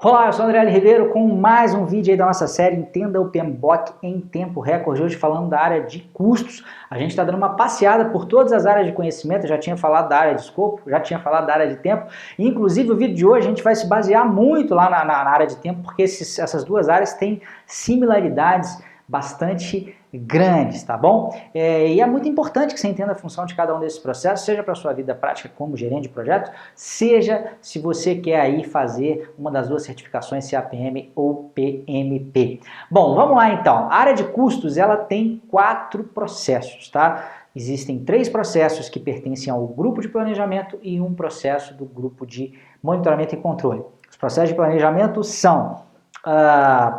Olá, eu sou o André Ribeiro com mais um vídeo aí da nossa série Entenda o PMBOK em tempo recorde, hoje falando da área de custos. A gente está dando uma passeada por todas as áreas de conhecimento, eu já tinha falado da área de escopo, já tinha falado da área de tempo, e inclusive o vídeo de hoje a gente vai se basear muito lá na área de tempo, porque essas duas áreas têm similaridades bastante grandes, tá bom? E é muito importante que você entenda a função de cada um desses processos, seja para a sua vida prática como gerente de projeto, seja se você quer aí fazer uma das duas certificações CAPM ou PMP. Bom, vamos lá então. A área de custos, ela tem 4 processos, tá? Existem 3 processos que pertencem ao grupo de planejamento e um processo do grupo de monitoramento e controle. Os processos de planejamento são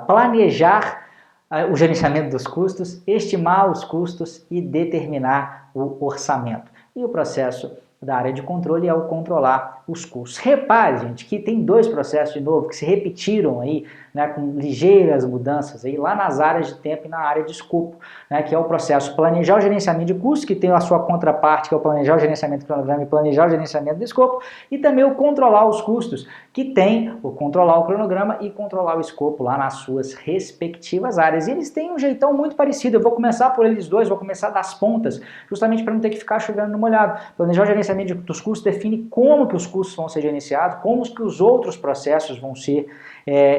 planejar o gerenciamento dos custos, estimar os custos e determinar o orçamento. E o processo da área de controle é o controlar os custos. Repare, gente, que tem 2 processos de novo que se repetiram aí, né, com ligeiras mudanças aí lá nas áreas de tempo e na área de escopo, né, que é o processo planejar o gerenciamento de custos, que tem a sua contraparte, que é o planejar o gerenciamento do cronograma e planejar o gerenciamento do escopo, e também o controlar os custos, que tem o controlar o cronograma e controlar o escopo lá nas suas respectivas áreas. E eles têm um jeitão muito parecido. Eu vou começar por eles dois, vou começar das pontas, justamente para não ter que ficar chovendo no molhado. Planejar o gerenciamento dos custos define como que os custos vão ser gerenciados, como que os outros processos vão ser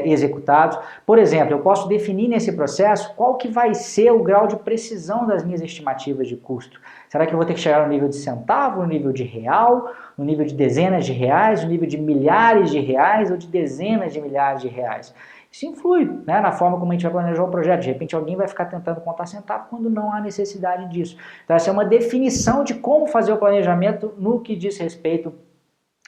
executados. Por exemplo, eu posso definir nesse processo qual que vai ser o grau de precisão das minhas estimativas de custo. Será que eu vou ter que chegar no nível de centavo, no nível de real, no nível de dezenas de reais, no nível de milhares de reais ou de dezenas de milhares de reais? Isso influi, né, na forma como a gente vai planejar o projeto. De repente alguém vai ficar tentando contar centavo quando não há necessidade disso. Então essa é uma definição de como fazer o planejamento no que diz respeito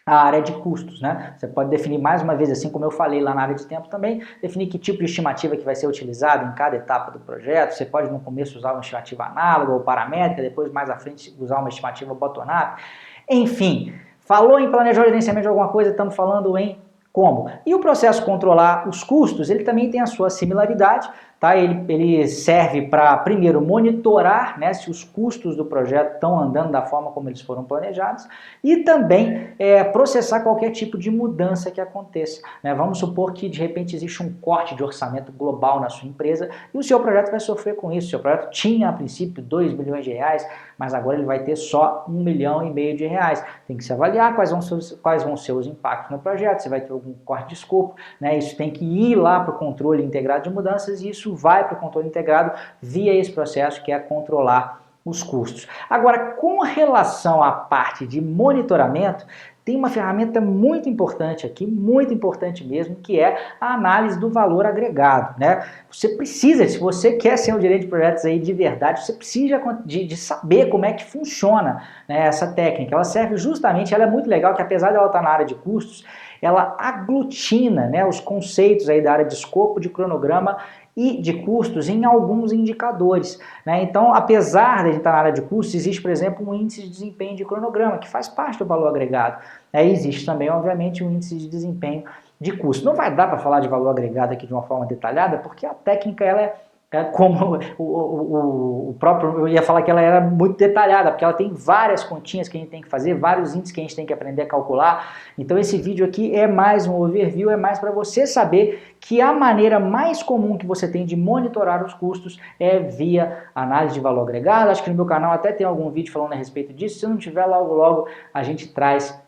à área de custos, né? Você pode definir mais uma vez, assim como eu falei lá na área de tempo também, definir que tipo de estimativa que vai ser utilizado em cada etapa do projeto. Você pode no começo usar uma estimativa análoga ou paramétrica, depois mais à frente usar uma estimativa bottom-up. Enfim, falou em planejar o gerenciamento de alguma coisa, estamos falando em como. E o processo controlar os custos, ele também tem a sua similaridade, tá? Ele serve para, primeiro, monitorar, né, se os custos do projeto estão andando da forma como eles foram planejados e também processar qualquer tipo de mudança que aconteça, né? Vamos supor que, de repente, existe um corte de orçamento global na sua empresa e o seu projeto vai sofrer com isso. O seu projeto tinha, a princípio, 2 milhões de reais, mas agora ele vai ter só 1,5 milhão de reais. Tem que se avaliar quais vão ser os impactos no projeto, se vai ter algum corte de escopo, né? Isso tem que ir lá para o controle integrado de mudanças e isso vai para o controle integrado via esse processo que é controlar os custos. Agora, com relação à parte de monitoramento, tem uma ferramenta muito importante aqui, muito importante mesmo, que é a análise do valor agregado, né? Você precisa, se você quer ser um gerente de projetos aí de verdade, você precisa de saber como é que funciona, né, essa técnica. Ela serve justamente, ela é muito legal, que apesar de ela estar na área de custos, ela aglutina, né, os conceitos aí da área de escopo, de cronograma e de custos em alguns indicadores, né? Então, apesar de a gente estar na área de custos, existe, por exemplo, um índice de desempenho de cronograma, que faz parte do valor agregado. Existe também, obviamente, um índice de desempenho de custo. Não vai dar para falar de valor agregado aqui de uma forma detalhada, porque a técnica ela é como o próprio, eu ia falar que ela era muito detalhada, porque ela tem várias continhas que a gente tem que fazer, vários índices que a gente tem que aprender a calcular. Então esse vídeo aqui é mais um overview, é mais para você saber que a maneira mais comum que você tem de monitorar os custos é via análise de valor agregado. Acho que no meu canal até tem algum vídeo falando a respeito disso, se não tiver, logo a gente traz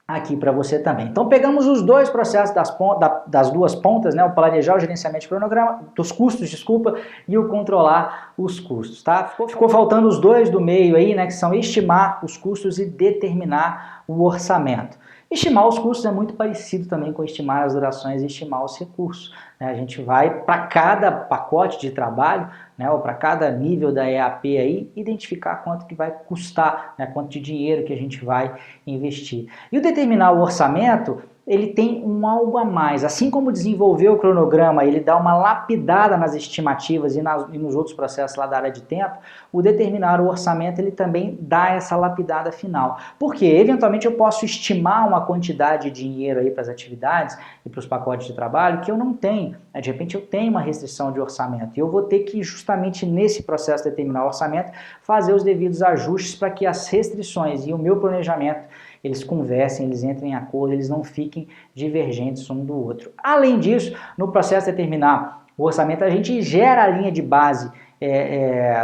aqui para você também. Então pegamos os 2 processos das duas pontas, né, o planejar o gerenciamento de cronograma, dos custos, desculpa, e o controlar os custos, tá? Ficou faltando os 2 do meio aí, né, que são estimar os custos e determinar o orçamento. Estimar os custos é muito parecido também com estimar as durações e estimar os recursos, né? A gente vai para cada pacote de trabalho, né, ou para cada nível da EAP aí, identificar quanto que vai custar, né, quanto de dinheiro que a gente vai investir. E o determinar o orçamento, ele tem um algo a mais. Assim como desenvolver o cronograma, ele dá uma lapidada nas estimativas e nos outros processos lá da área de tempo, o determinar o orçamento, ele também dá essa lapidada final. Porque, eventualmente, eu posso estimar uma quantidade de dinheiro aí para as atividades e para os pacotes de trabalho que eu não tenho. De repente, eu tenho uma restrição de orçamento e eu vou ter que, justamente nesse processo de determinar o orçamento, fazer os devidos ajustes para que as restrições e o meu planejamento eles conversem, eles entrem em acordo, eles não fiquem divergentes um do outro. Além disso, no processo de determinar o orçamento, a gente gera a linha de base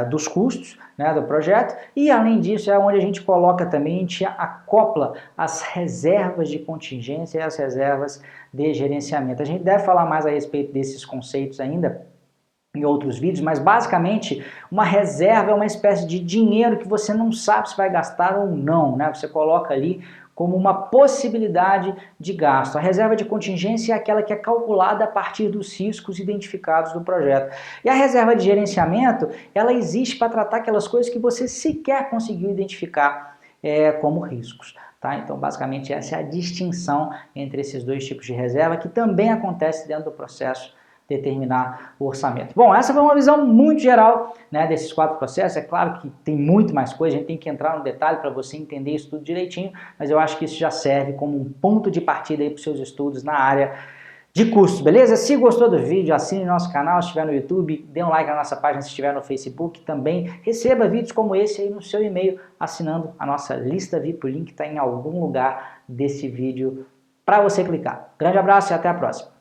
dos custos, né, do projeto, e além disso é onde a gente coloca também, a gente acopla as reservas de contingência e as reservas de gerenciamento. A gente deve falar mais a respeito desses conceitos ainda em outros vídeos, mas basicamente uma reserva é uma espécie de dinheiro que você não sabe se vai gastar ou não, né? Você coloca ali como uma possibilidade de gasto. A reserva de contingência é aquela que é calculada a partir dos riscos identificados do projeto. E a reserva de gerenciamento, ela existe para tratar aquelas coisas que você sequer conseguiu identificar como riscos. Tá? Então, basicamente, essa é a distinção entre esses dois tipos de reserva, que também acontece dentro do processo determinar o orçamento. Bom, essa foi uma visão muito geral, né, desses 4 processos. É claro que tem muito mais coisa, a gente tem que entrar no detalhe para você entender isso tudo direitinho, mas eu acho que isso já serve como um ponto de partida para os seus estudos na área de custos, beleza? Se gostou do vídeo, assine nosso canal, se estiver no YouTube, dê um like na nossa página, se estiver no Facebook também. Receba vídeos como esse aí no seu e-mail, assinando a nossa lista VIP, o link está em algum lugar desse vídeo para você clicar. Grande abraço e até a próxima.